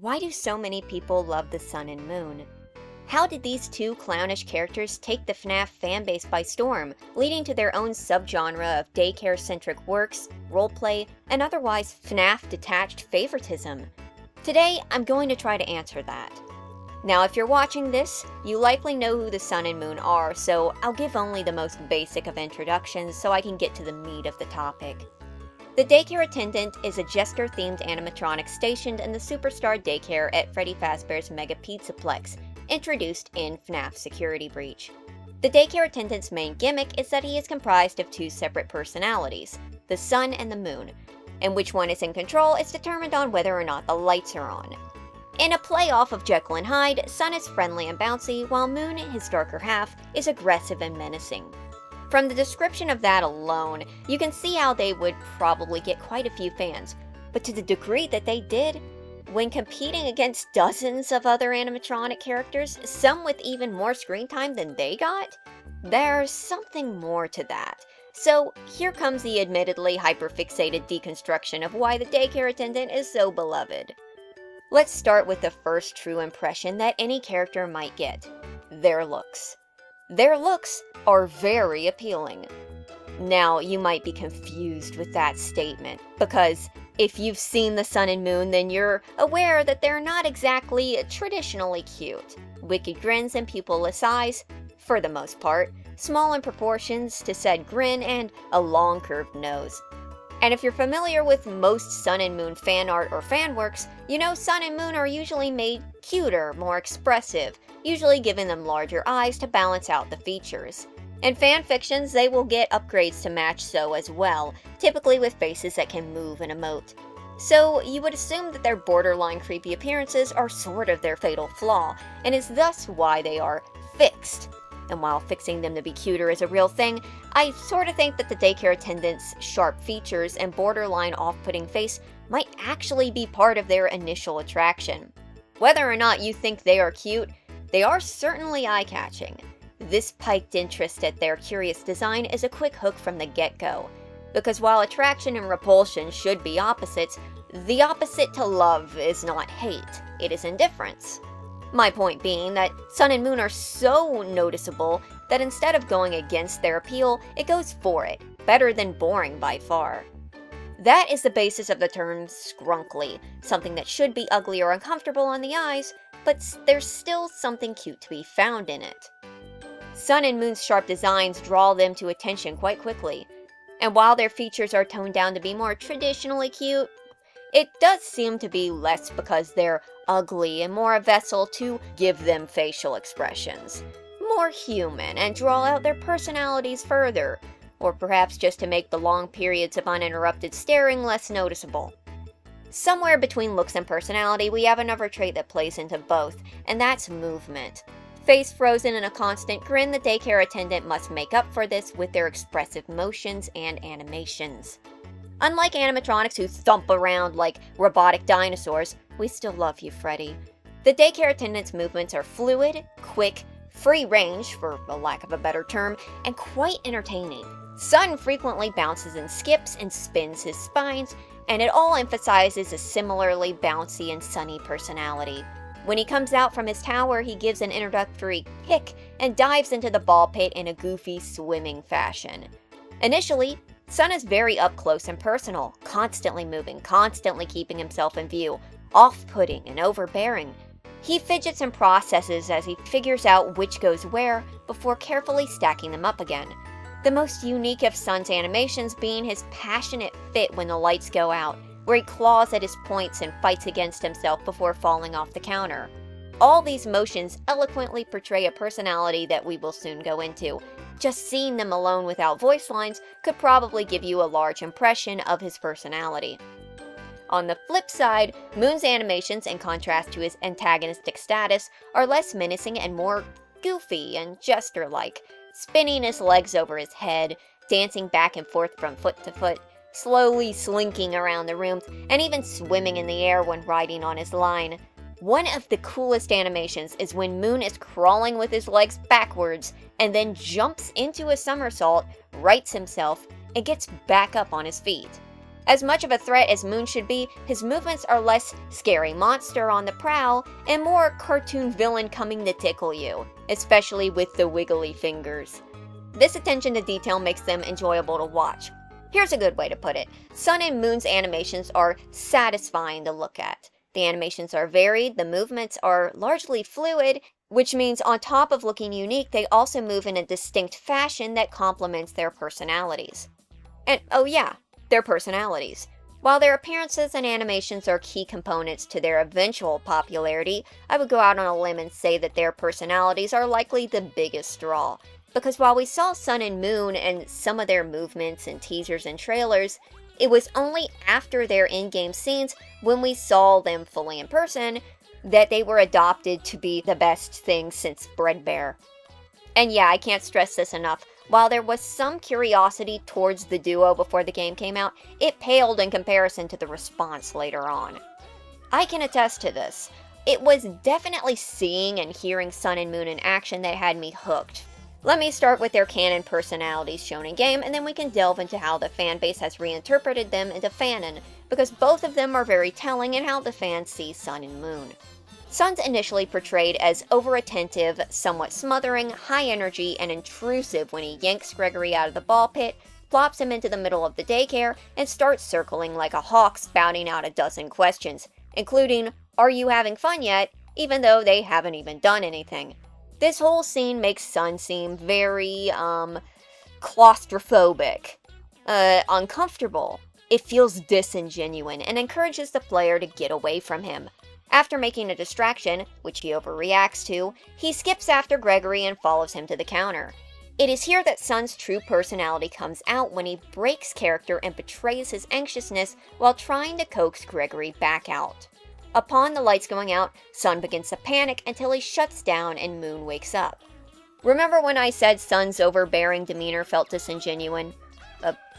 Why do so many people love the Sun and Moon? How did these two clownish characters take the Fnaf fanbase by storm, leading to their own subgenre of daycare-centric works, roleplay, and otherwise Fnaf-detached favoritism? Today, I'm going to try to answer that. Now, if you're watching this, you likely know who the Sun and Moon are, so I'll give only the most basic of introductions so I can get to the meat of the topic. The Daycare Attendant is a jester-themed animatronic stationed in the Superstar Daycare at Freddy Fazbear's Mega Pizzaplex, introduced in Fnaf Security Breach. The Daycare Attendant's main gimmick is that he is comprised of two separate personalities, the Sun and the Moon, and which one is in control is determined on whether or not the lights are on. In a play-off of Jekyll and Hyde, Sun is friendly and bouncy, while Moon, his darker half, is aggressive and menacing. From the description of that alone, you can see how they would probably get quite a few fans, but to the degree that they did, when competing against dozens of other animatronic characters, some with even more screen time than they got, there's something more to that. So here comes the admittedly hyperfixated deconstruction of why the Daycare Attendant is so beloved. Let's start with the first true impression that any character might get: their looks. Their looks are very appealing. Now, you might be confused with that statement, because if you've seen the Sun and Moon, then you're aware that they're not exactly traditionally cute. Wicked grins and pupilless eyes, for the most part, small in proportions to said grin, and a long curved nose. And if you're familiar with most Sun and Moon fan art or fan works, you know Sun and Moon are usually made cuter, more expressive, usually giving them larger eyes to balance out the features. In fan fictions, they will get upgrades to match so as well, typically with faces that can move and emote. So you would assume that their borderline creepy appearances are sort of their fatal flaw, and is thus why they are fixed. And while fixing them to be cuter is a real thing, I sort of think that the Daycare Attendant's sharp features and borderline off-putting face might actually be part of their initial attraction. Whether or not you think they are cute, they are certainly eye-catching. This piqued interest at their curious design is a quick hook from the get-go, because while attraction and repulsion should be opposites, the opposite to love is not hate, it is indifference. My point being that Sun and Moon are so noticeable that instead of going against their appeal, it goes for it, better than boring by far. That is the basis of the term Skrunkly, something that should be ugly or uncomfortable on the eyes, but there's still something cute to be found in it. Sun and Moon's sharp designs draw them to attention quite quickly, and while their features are toned down to be more traditionally cute, it does seem to be less because they're ugly and more a vessel to give them facial expressions, more human, and draw out their personalities further, or perhaps just to make the long periods of uninterrupted staring less noticeable. Somewhere between looks and personality, we have another trait that plays into both, and that's movement. Face frozen in a constant grin, the Daycare Attendant must make up for this with their expressive motions and animations. Unlike animatronics who thump around like robotic dinosaurs, we still love you, Freddy. The Daycare Attendant's movements are fluid, quick, free range, for a lack of a better term, and quite entertaining. Sun frequently bounces and skips and spins his spines, and it all emphasizes a similarly bouncy and sunny personality. When he comes out from his tower, he gives an introductory kick and dives into the ball pit in a goofy, swimming fashion. Initially, Sun is very up close and personal, constantly moving, constantly keeping himself in view, off-putting and overbearing. He fidgets and processes as he figures out which goes where before carefully stacking them up again. The most unique of Sun's animations being his passionate fit when the lights go out, where he claws at his points and fights against himself before falling off the counter. All these motions eloquently portray a personality that we will soon go into. Just seeing them alone without voice lines could probably give you a large impression of his personality. On the flip side, Moon's animations, in contrast to his antagonistic status, are less menacing and more goofy and jester-like, spinning his legs over his head, dancing back and forth from foot to foot, slowly slinking around the room, and even swimming in the air when riding on his line. One of the coolest animations is when Moon is crawling with his legs backwards and then jumps into a somersault, rights himself, and gets back up on his feet. As much of a threat as Moon should be, his movements are less scary monster on the prowl and more cartoon villain coming to tickle you, especially with the wiggly fingers. This attention to detail makes them enjoyable to watch. Here's a good way to put it. Sun and Moon's animations are satisfying to look at. The animations are varied, the movements are largely fluid, which means on top of looking unique, they also move in a distinct fashion that complements their personalities. And oh yeah, their personalities. While their appearances and animations are key components to their eventual popularity, I would go out on a limb and say that their personalities are likely the biggest draw. Because while we saw Sun and Moon and some of their movements in teasers and trailers, it was only after their in-game scenes, when we saw them fully in person, that they were adopted to be the best thing since Bread Bear. And yeah, I can't stress this enough. While there was some curiosity towards the duo before the game came out, it paled in comparison to the response later on. I can attest to this. It was definitely seeing and hearing Sun and Moon in action that had me hooked. Let me start with their canon personalities shown in game, and then we can delve into how the fanbase has reinterpreted them into Fanon, because both of them are very telling in how the fans see Sun and Moon. Sun's initially portrayed as over-attentive, somewhat smothering, high-energy, and intrusive when he yanks Gregory out of the ball pit, plops him into the middle of the daycare, and starts circling like a hawk spouting out a dozen questions, including, "Are you having fun yet?" even though they haven't even done anything. This whole scene makes Sun seem very, claustrophobic, uncomfortable. It feels disingenuine and encourages the player to get away from him. After making a distraction, which he overreacts to, he skips after Gregory and follows him to the counter. It is here that Sun's true personality comes out when he breaks character and betrays his anxiousness while trying to coax Gregory back out. Upon the lights going out, Sun begins to panic until he shuts down and Moon wakes up. Remember when I said Sun's overbearing demeanor felt disingenuine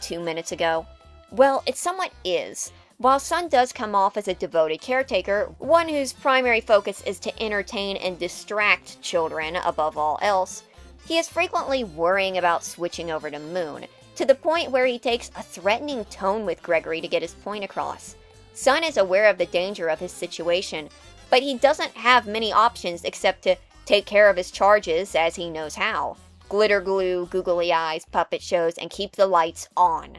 2 minutes ago? Well, it somewhat is. While Sun does come off as a devoted caretaker, one whose primary focus is to entertain and distract children above all else, he is frequently worrying about switching over to Moon, to the point where he takes a threatening tone with Gregory to get his point across. Sun is aware of the danger of his situation, but he doesn't have many options except to take care of his charges as he knows how. Glitter glue, googly eyes, puppet shows, and keep the lights on.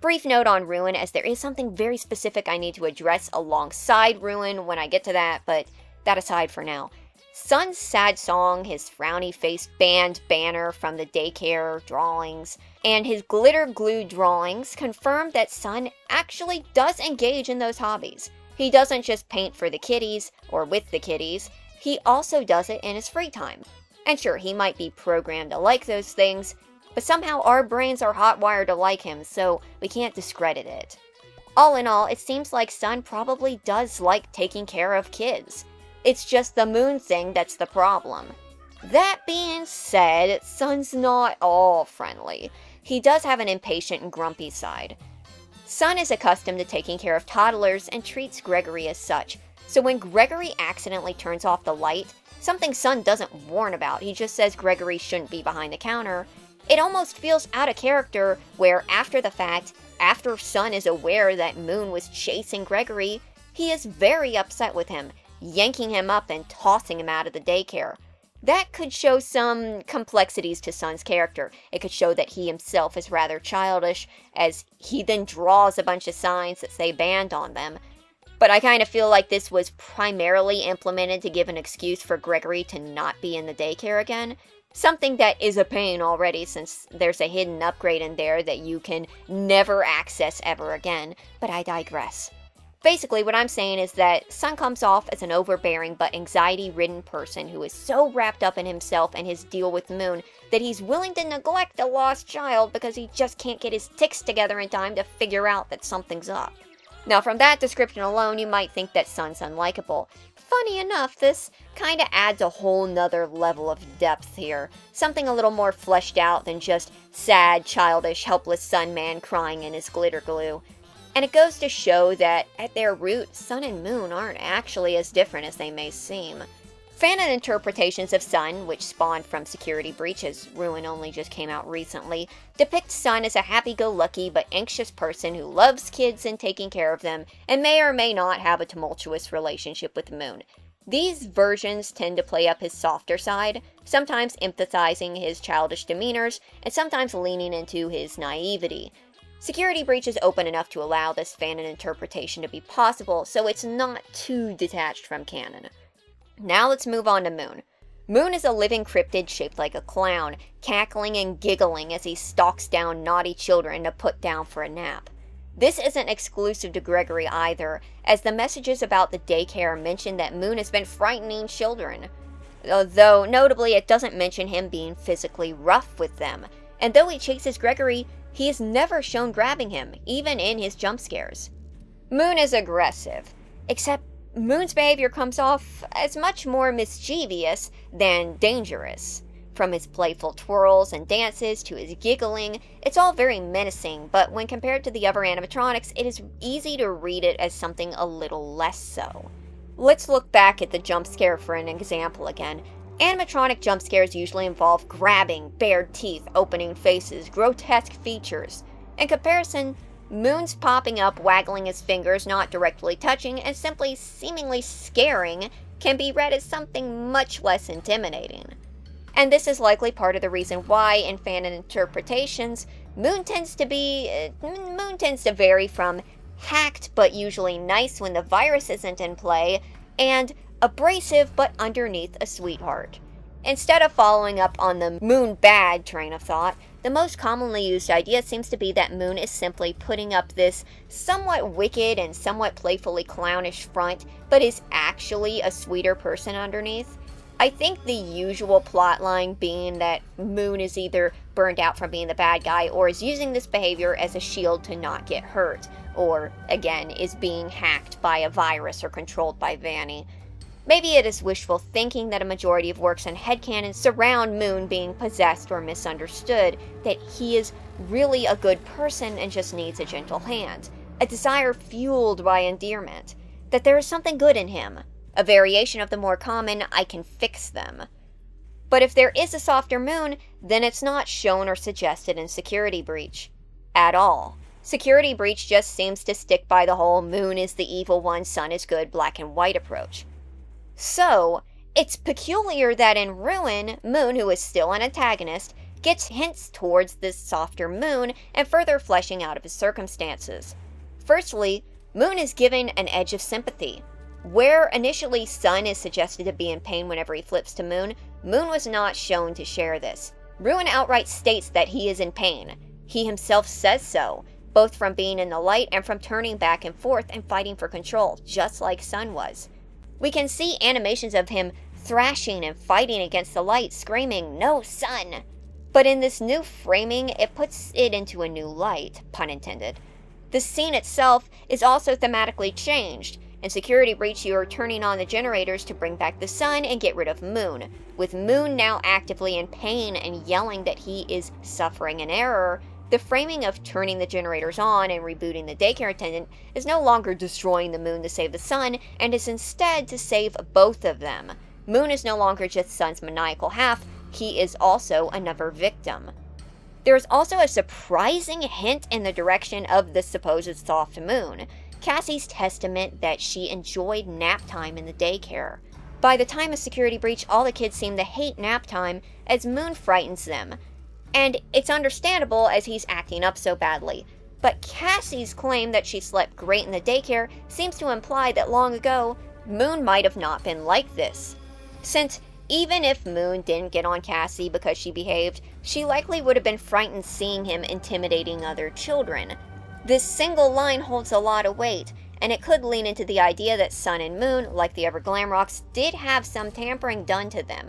Brief note on Ruin, as there is something very specific I need to address alongside Ruin when I get to that, but that aside for now. Sun's sad song, his frowny-faced band banner from the daycare drawings, and his glitter glue drawings confirm that Sun actually does engage in those hobbies. He doesn't just paint for the kiddies, or with the kiddies, he also does it in his free time. And sure, he might be programmed to like those things, but somehow our brains are hotwired to like him, so we can't discredit it. All in all, it seems like Sun probably does like taking care of kids. It's just the Moon thing that's the problem. That being said, Sun's not all friendly. He does have an impatient and grumpy side. Sun is accustomed to taking care of toddlers and treats Gregory as such, so when Gregory accidentally turns off the light, something Sun doesn't warn about, he just says Gregory shouldn't be behind the counter, it almost feels out of character where after the fact, after Sun is aware that Moon was chasing Gregory, he is very upset with him, yanking him up and tossing him out of the daycare. That could show some complexities to Sun's character. It could show that he himself is rather childish, as he then draws a bunch of signs that say banned on them. But I kind of feel like this was primarily implemented to give an excuse for Gregory to not be in the daycare again. Something that is a pain already, since there's a hidden upgrade in there that you can never access ever again, but I digress. Basically, what I'm saying is that Sun comes off as an overbearing but anxiety-ridden person who is so wrapped up in himself and his deal with Moon that he's willing to neglect a lost child because he just can't get his ticks together in time to figure out that something's up. Now, from that description alone, you might think that Sun's unlikable. Funny enough, this kinda adds a whole nother level of depth here. Something a little more fleshed out than just sad, childish, helpless Sun Man crying in his glitter glue. And it goes to show that, at their root, Sun and Moon aren't actually as different as they may seem. Fanon interpretations of Sun, which spawned from Security Breach as Ruin only just came out recently, depict Sun as a happy-go-lucky but anxious person who loves kids and taking care of them, and may or may not have a tumultuous relationship with Moon. These versions tend to play up his softer side, sometimes emphasizing his childish demeanors, and sometimes leaning into his naivety. Security Breach is open enough to allow this Fanon interpretation to be possible, so it's not too detached from canon. Now let's move on to Moon. Moon is a living cryptid shaped like a clown, cackling and giggling as he stalks down naughty children to put down for a nap. This isn't exclusive to Gregory either, as the messages about the daycare mention that Moon has been frightening children. Though, notably, it doesn't mention him being physically rough with them, and though he chases Gregory, he is never shown grabbing him, even in his jump scares. Moon is aggressive, except Moon's behavior comes off as much more mischievous than dangerous. From his playful twirls and dances to his giggling, it's all very menacing, but when compared to the other animatronics, it is easy to read it as something a little less so. Let's look back at the jump scare for an example again. Animatronic jump scares usually involve grabbing, bared teeth, opening faces, grotesque features. In comparison, Moon's popping up, waggling his fingers, not directly touching, and simply seemingly scaring can be read as something much less intimidating. And this is likely part of the reason why, in Fanon interpretations, Moon tends to vary from hacked but usually nice when the virus isn't in play, and abrasive but underneath a sweetheart. Instead of following up on the Moon bad train of thought, the most commonly used idea seems to be that Moon is simply putting up this somewhat wicked and somewhat playfully clownish front, but is actually a sweeter person underneath. I think the usual plotline being that Moon is either burned out from being the bad guy or is using this behavior as a shield to not get hurt, or, again, is being hacked by a virus or controlled by Vanny. Maybe it is wishful thinking that a majority of works and headcanons surround Moon being possessed or misunderstood, that he is really a good person and just needs a gentle hand, a desire fueled by endearment, that there is something good in him, a variation of the more common, I can fix them. But if there is a softer Moon, then it's not shown or suggested in Security Breach. At all. Security Breach just seems to stick by the whole Moon is the evil one, Sun is good, black and white approach. So, it's peculiar that in Ruin, Moon, who is still an antagonist, gets hints towards this softer Moon and further fleshing out of his circumstances. Firstly, Moon is given an edge of sympathy. Where initially Sun is suggested to be in pain whenever he flips to Moon, Moon was not shown to share this. Ruin outright states that he is in pain. He himself says so, both from being in the light and from turning back and forth and fighting for control, just like Sun was. We can see animations of him thrashing and fighting against the light, screaming, "No, Sun!" But in this new framing, it puts it into a new light, pun intended. The scene itself is also thematically changed. In Security Breach, you are turning on the generators to bring back the Sun and get rid of Moon, with Moon now actively in pain and yelling that he is suffering an error. The framing of turning the generators on and rebooting the Daycare Attendant is no longer destroying the Moon to save the Sun, and is instead to save both of them. Moon is no longer just Sun's maniacal half, he is also another victim. There is also a surprising hint in the direction of the supposed soft Moon, Cassie's testament that she enjoyed nap time in the daycare. By the time of Security Breach, all the kids seem to hate nap time as Moon frightens them. And it's understandable as he's acting up so badly. But Cassie's claim that she slept great in the daycare seems to imply that long ago, Moon might have not been like this. Since even if Moon didn't get on Cassie because she behaved, she likely would have been frightened seeing him intimidating other children. This single line holds a lot of weight, and it could lean into the idea that Sun and Moon, like the other Glamrocks, did have some tampering done to them.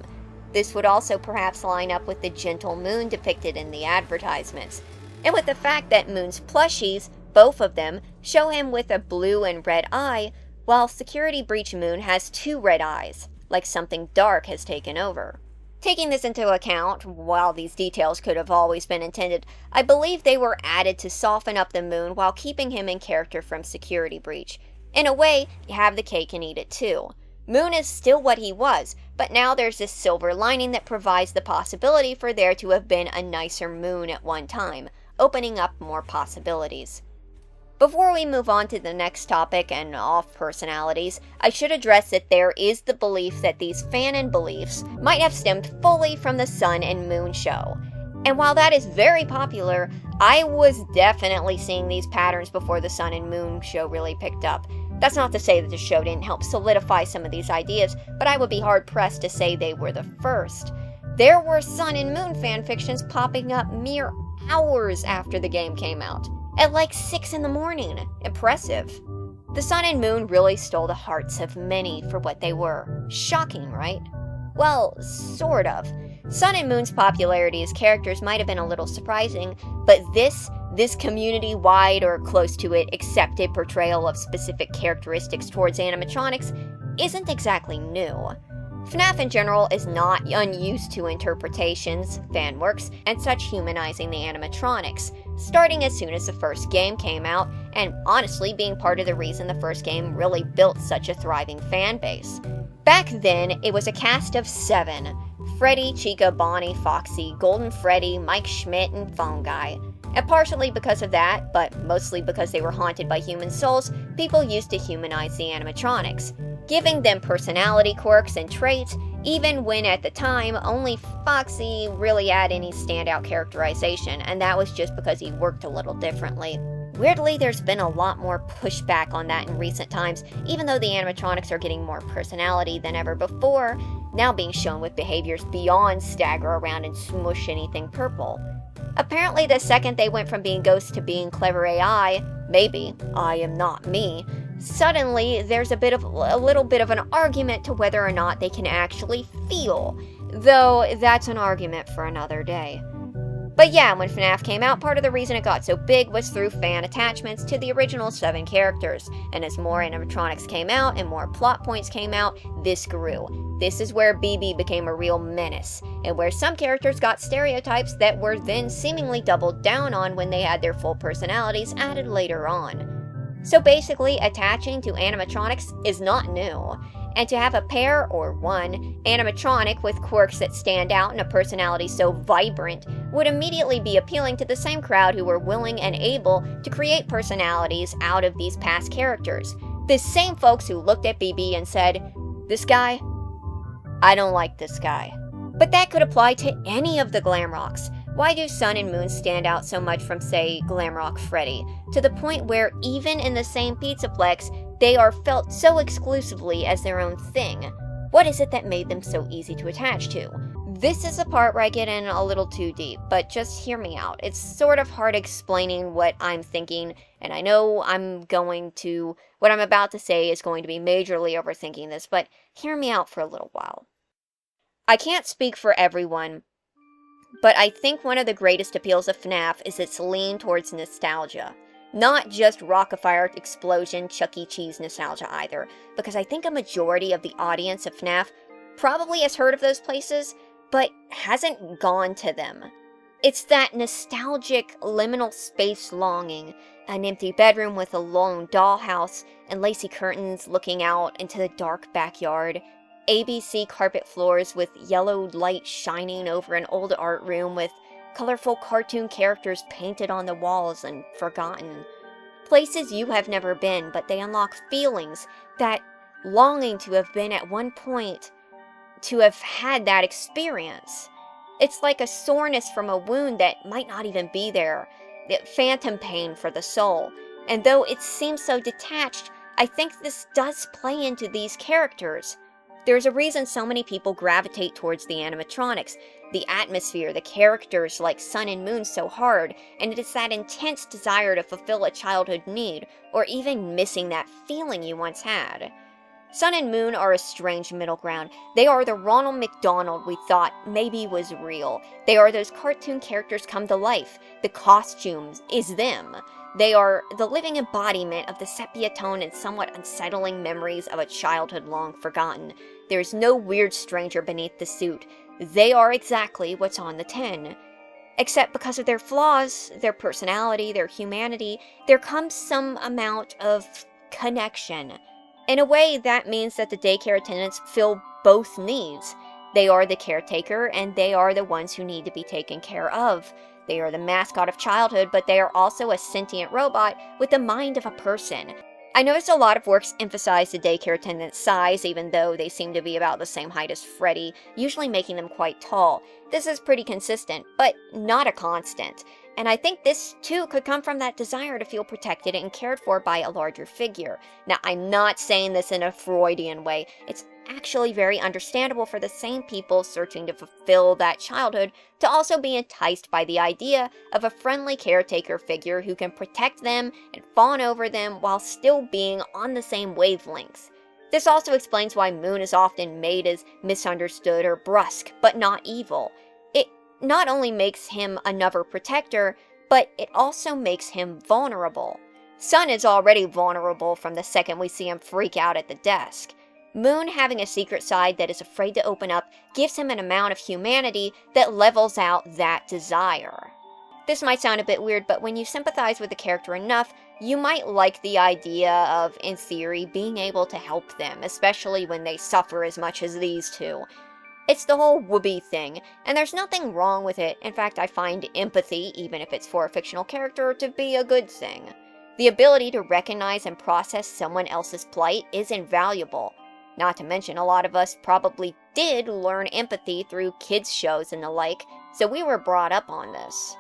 This would also perhaps line up with the gentle Moon depicted in the advertisements, and with the fact that Moon's plushies, both of them, show him with a blue and red eye, while Security Breach Moon has two red eyes, like something dark has taken over. Taking this into account, while these details could have always been intended, I believe they were added to soften up the Moon while keeping him in character from Security Breach. In a way, you have the cake and eat it too. Moon is still what he was, But now there's this silver lining that provides the possibility for there to have been a nicer moon at one time, opening up more possibilities. Before we move on to the next topic and off personalities, I should address that there is the belief that these Fanon beliefs might have stemmed fully from the Sun and Moon show. And while that is very popular, I was definitely seeing these patterns before the Sun and Moon show really picked up. That's not to say that the show didn't help solidify some of these ideas, but I would be hard-pressed to say they were the first. There were Sun and Moon fanfictions popping up mere hours after the game came out. At like 6 in the morning. Impressive. The Sun and Moon really stole the hearts of many for what they were. Shocking, right? Well, sort of. Sun and Moon's popularity as characters might have been a little surprising, but this community-wide or close to it accepted portrayal of specific characteristics towards animatronics isn't exactly new. Fnaf in general is not unused to interpretations, fanworks, and such humanizing the animatronics, starting as soon as the first game came out, and honestly being part of the reason the first game really built such a thriving fan base. Back then, it was a cast of 7: Freddy, Chica, Bonnie, Foxy, Golden Freddy, Mike Schmidt, and Phone Guy. And partially because of that, but mostly because they were haunted by human souls, people used to humanize the animatronics, giving them personality quirks and traits, even when at the time only Foxy really had any standout characterization, and that was just because he worked a little differently. Weirdly, there's been a lot more pushback on that in recent times, even though the animatronics are getting more personality than ever before, now being shown with behaviors beyond stagger around and smush anything purple. Apparently, the second they went from being ghosts to being clever AI, maybe, I am not me, suddenly there's a little bit of an argument to whether or not they can actually feel, though that's an argument for another day. But yeah, when Fnaf came out, part of the reason it got so big was through fan attachments to the original 7 characters, and as more animatronics came out and more plot points came out, this grew. This is where BB became a real menace, and where some characters got stereotypes that were then seemingly doubled down on when they had their full personalities added later on. So basically, attaching to animatronics is not new, and to have a pair, or one, animatronic with quirks that stand out and a personality so vibrant would immediately be appealing to the same crowd who were willing and able to create personalities out of these past characters. The same folks who looked at BB and said, "This guy? I don't like this guy." But that could apply to any of the Glamrocks. Why do Sun and Moon stand out so much from, say, Glamrock Freddy, to the point where even in the same Pizzaplex, they are felt so exclusively as their own thing? What is it that made them so easy to attach to? This is a part where I get in a little too deep, but just hear me out. It's sort of hard explaining what I'm thinking, and I know what I'm about to say is going to be majorly overthinking this, but hear me out for a little while. I can't speak for everyone, but I think one of the greatest appeals of Fnaf is its lean towards nostalgia. Not just Rockafire Explosion, Chuck E. Cheese nostalgia either, because I think a majority of the audience of Fnaf probably has heard of those places, but hasn't gone to them. It's that nostalgic liminal space longing, an empty bedroom with a lone dollhouse and lacy curtains looking out into the dark backyard, ABC carpet floors with yellow light shining over an old art room with colorful cartoon characters painted on the walls and forgotten. Places you have never been, but they unlock feelings, that longing to have been at one point, to have had that experience. It's like a soreness from a wound that might not even be there, the phantom pain for the soul. And though it seems so detached, I think this does play into these characters. There's a reason so many people gravitate towards the animatronics, the atmosphere, the characters like Sun and Moon so hard, and it is that intense desire to fulfill a childhood need, or even missing that feeling you once had. Sun and Moon are a strange middle ground. They are the Ronald McDonald we thought maybe was real. They are those cartoon characters come to life. The costumes is them. They are the living embodiment of the sepia tone and somewhat unsettling memories of a childhood long forgotten. There's no weird stranger beneath the suit. They are exactly what's on the tin. Except because of their flaws, their personality, their humanity, there comes some amount of connection. In a way, that means that the daycare attendants fill both needs. They are the caretaker, and they are the ones who need to be taken care of. They are the mascot of childhood, but they are also a sentient robot with the mind of a person. I noticed a lot of works emphasize the daycare attendant's size, even though they seem to be about the same height as Freddy, usually making them quite tall. This is pretty consistent, but not a constant. And I think this, too, could come from that desire to feel protected and cared for by a larger figure. Now, I'm not saying this in a Freudian way. It's actually very understandable for the same people searching to fulfill that childhood to also be enticed by the idea of a friendly caretaker figure who can protect them and fawn over them while still being on the same wavelengths. This also explains why Moon is often made as misunderstood or brusque, but not evil. It not only makes him another protector, but it also makes him vulnerable. Sun is already vulnerable from the second we see him freak out at the desk. Moon having a secret side that is afraid to open up gives him an amount of humanity that levels out that desire. This might sound a bit weird, but when you sympathize with the character enough, you might like the idea of, in theory, being able to help them, especially when they suffer as much as these two. It's the whole whoopee thing, and there's nothing wrong with it. In fact, I find empathy, even if it's for a fictional character, to be a good thing. The ability to recognize and process someone else's plight is invaluable. Not to mention, a lot of us probably did learn empathy through kids' shows and the like, so we were brought up on this.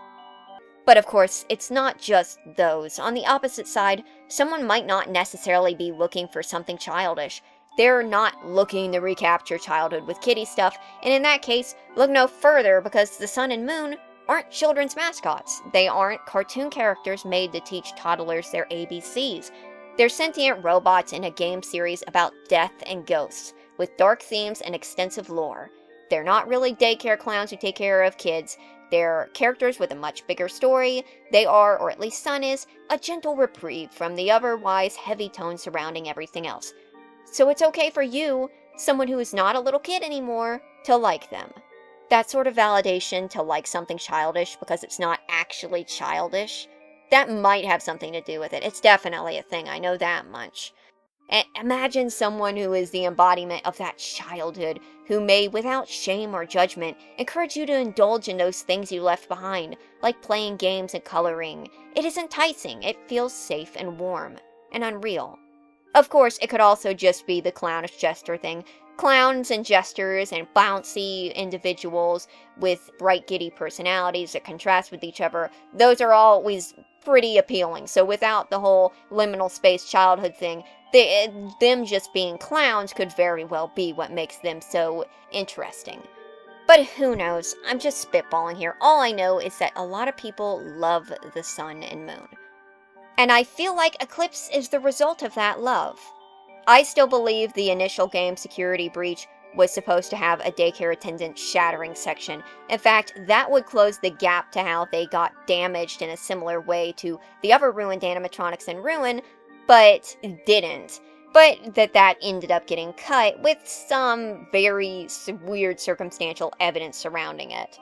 But of course, it's not just those. On the opposite side, someone might not necessarily be looking for something childish. They're not looking to recapture childhood with kiddie stuff, and in that case, look no further because the Sun and Moon aren't children's mascots. They aren't cartoon characters made to teach toddlers their ABCs. They're sentient robots in a game series about death and ghosts, with dark themes and extensive lore. They're not really daycare clowns who take care of kids. They're characters with a much bigger story. They are, or at least Sun is, a gentle reprieve from the otherwise heavy tone surrounding everything else. So it's okay for you, someone who is not a little kid anymore, to like them. That sort of validation to like something childish because it's not actually childish, that might have something to do with it. It's definitely a thing, I know that much. And imagine someone who is the embodiment of that childhood, who may, without shame or judgment, encourage you to indulge in those things you left behind, like playing games and coloring. It is enticing, it feels safe and warm, and unreal. Of course, it could also just be the clownish jester thing. Clowns and jesters and bouncy individuals with bright giddy personalities that contrast with each other, those are always pretty appealing. So without the whole liminal space childhood thing, them just being clowns could very well be what makes them so interesting. But who knows? I'm just spitballing here. All I know is that a lot of people love the Sun and Moon. And I feel like Eclipse is the result of that love. I still believe the initial game Security Breach was supposed to have a daycare attendant shattering section. In fact, that would close the gap to how they got damaged in a similar way to the other ruined animatronics in Ruin, but didn't. But that ended up getting cut with some very weird circumstantial evidence surrounding it.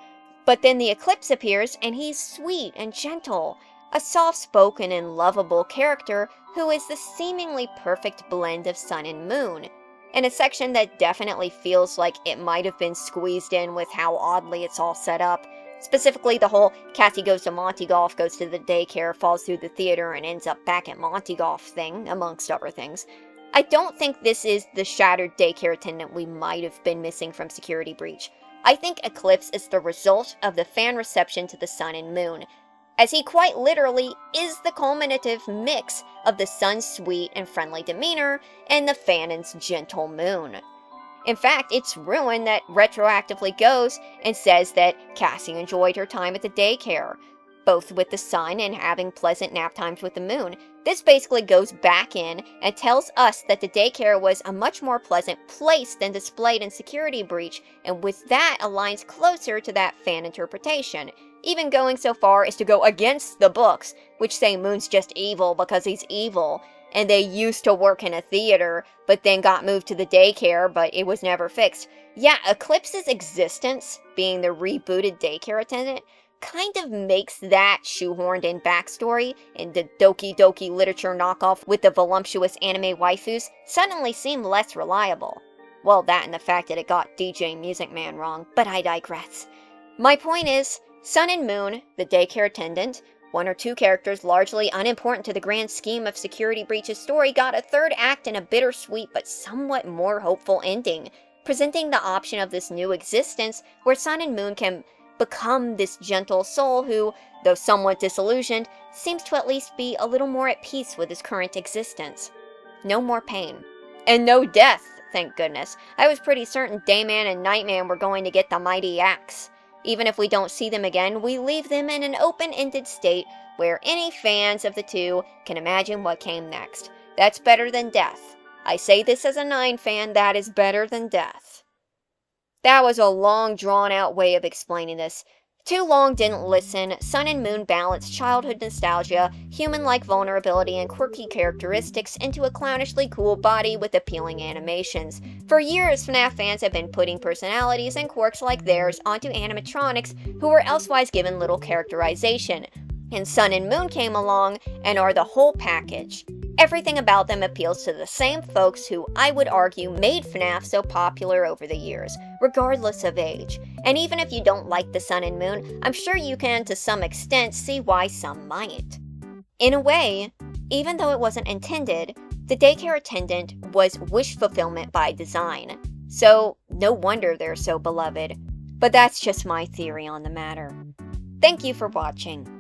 But then the Eclipse appears, and he's sweet and gentle. A soft-spoken and lovable character who is the seemingly perfect blend of Sun and Moon, in a section that definitely feels like it might have been squeezed in with how oddly it's all set up. Specifically, the whole Cassie goes to Monty Golf, goes to the daycare, falls through the theater, and ends up back at Monty Golf thing, amongst other things. I don't think this is the shattered daycare attendant we might have been missing from Security Breach. I think Eclipse is the result of the fan reception to the Sun and Moon, as he quite literally is the culminative mix of the Sun's sweet and friendly demeanor and the Fanon's gentle moon. In fact, it's Ruin that retroactively goes and says that Cassie enjoyed her time at the daycare, both with the Sun and having pleasant nap times with the Moon. This basically goes back in and tells us that the daycare was a much more pleasant place than displayed in Security Breach, and with that aligns closer to that fan interpretation, even going so far as to go against the books, which say Moon's just evil because he's evil, and they used to work in a theater, but then got moved to the daycare, but it was never fixed. Yeah, Eclipse's existence, being the rebooted daycare attendant, kind of makes that shoehorned-in backstory in the Doki Doki literature knockoff with the voluptuous anime waifus suddenly seem less reliable. Well, that and the fact that it got DJ Music Man wrong, but I digress. My point is, Sun and Moon, the daycare attendant, one or two characters largely unimportant to the grand scheme of Security Breach's story, got a third act and a bittersweet but somewhat more hopeful ending, presenting the option of this new existence where Sun and Moon can become this gentle soul who, though somewhat disillusioned, seems to at least be a little more at peace with his current existence. No more pain. And no death, thank goodness. I was pretty certain Dayman and Nightman were going to get the mighty axe. Even if we don't see them again, we leave them in an open-ended state where any fans of the two can imagine what came next. That's better than death. I say this as a 9 fan, that is better than death. That was a long, drawn-out way of explaining this. Too long didn't listen. Sun and Moon balanced childhood nostalgia, human-like vulnerability, and quirky characteristics into a clownishly cool body with appealing animations. For years, Fnaf fans have been putting personalities and quirks like theirs onto animatronics who were elsewise given little characterization. And Sun and Moon came along and are the whole package. Everything about them appeals to the same folks who, I would argue, made Fnaf so popular over the years, regardless of age. And even if you don't like the Sun and Moon, I'm sure you can, to some extent, see why some might. In a way, even though it wasn't intended, the daycare attendant was wish fulfillment by design. So, no wonder they're so beloved. But that's just my theory on the matter. Thank you for watching.